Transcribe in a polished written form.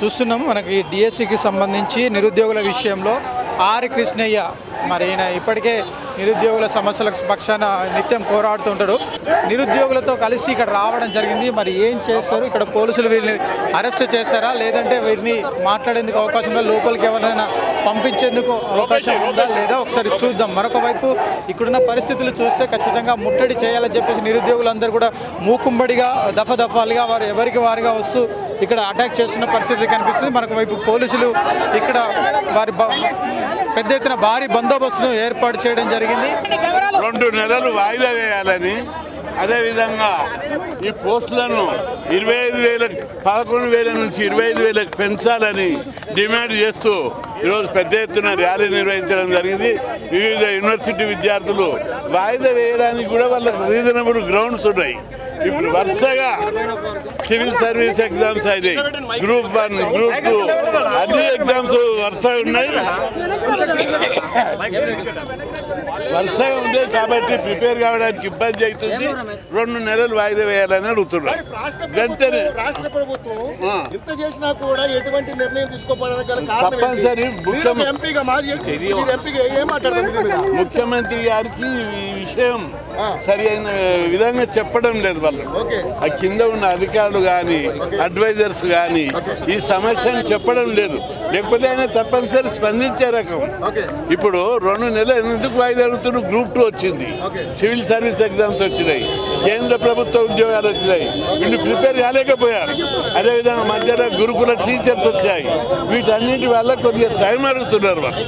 చూస్తున్నాం మనకి డిఎస్సికి సంబంధించి నిరుద్యోగుల విషయంలో ఆర్ కృష్ణయ్య మరి ఈయన ఇప్పటికే నిరుద్యోగుల సమస్యల పక్షాన నిత్యం పోరాడుతుంటాడు. నిరుద్యోగులతో కలిసి ఇక్కడ రావడం జరిగింది. మరి ఏం చేస్తారు, ఇక్కడ పోలీసులు వీరిని అరెస్ట్ చేస్తారా లేదంటే వీరిని మాట్లాడేందుకు అవకాశం ఉందా, లోపలికి ఎవరైనా పంపించేందుకు అవకాశం ఉందా లేదా ఒకసారి చూద్దాం. మరొక వైపు ఇక్కడున్న పరిస్థితులు చూస్తే ఖచ్చితంగా ముట్టడి చేయాలని చెప్పేసి నిరుద్యోగులందరూ కూడా మూకుమ్మడిగా దఫాలుగా వారు ఎవరికి వారుగా వస్తూ ఇక్కడ అటాక్ చేస్తున్న పరిస్థితి కనిపిస్తుంది. మరొక వైపు పోలీసులు ఇక్కడ వారి పెద్ద ఎత్తున భారీ బందోబస్తును ఏర్పాటు చేయడం జరిగింది. 2 నెలలు వాయిదా వేయాలని, అదేవిధంగా ఈ పోస్టులను 11,000 నుంచి 25,000 పెంచాలని డిమాండ్ చేస్తూ ఈరోజు పెద్ద ఎత్తున ర్యాలీ నిర్వహించడం జరిగింది. వివిధ యూనివర్సిటీ విద్యార్థులు వాయిదా వేయడానికి కూడా వాళ్ళకి రీజనబుల్ గ్రౌండ్స్ ఉన్నాయి. ఇప్పుడు వరుసగా సివిల్ సర్వీస్ ఎగ్జామ్స్ అయినాయి, గ్రూప్ 1, గ్రూప్ 2 అన్ని ఎగ్జామ్స్ వరుసగా ఉన్నాయి. వరుసగా ఉండే కాబట్టి ప్రిపేర్ కావడానికి ఇబ్బంది అవుతుంది. 2 నెలలు వాయిదా వేయాలని అడుగుతున్నారు. వెంటనే తప్పనిసరి ముఖ్యమంత్రి గారికి ఈ విషయం సరి అయిన విధంగా చెప్పడం లేదు. వాళ్ళు ఆ కింద ఉన్న అధికారులు కానీ అడ్వైజర్స్ కానీ ఈ సమస్యను చెప్పడం లేదు. లేకపోతే ఆయన తప్పనిసరి స్పందించే రకం. ఇప్పుడు 2 నెలలు ఎందుకు వాయిదా అడుగుతున్నారు? గ్రూప్ 2 వచ్చింది, సివిల్ సర్వీస్ ఎగ్జామ్స్ వచ్చినాయి, కేంద్ర ప్రభుత్వ ఉద్యోగాలు వచ్చినాయి. వీళ్ళు ప్రిపేర్ కాలేకపోయారు. అదేవిధంగా మధ్యలో గురుకుల టీచర్స్ వచ్చాయి. వీటన్నిటి వల్ల కొద్దిగా టైం అడుగుతున్నారు వాళ్ళు.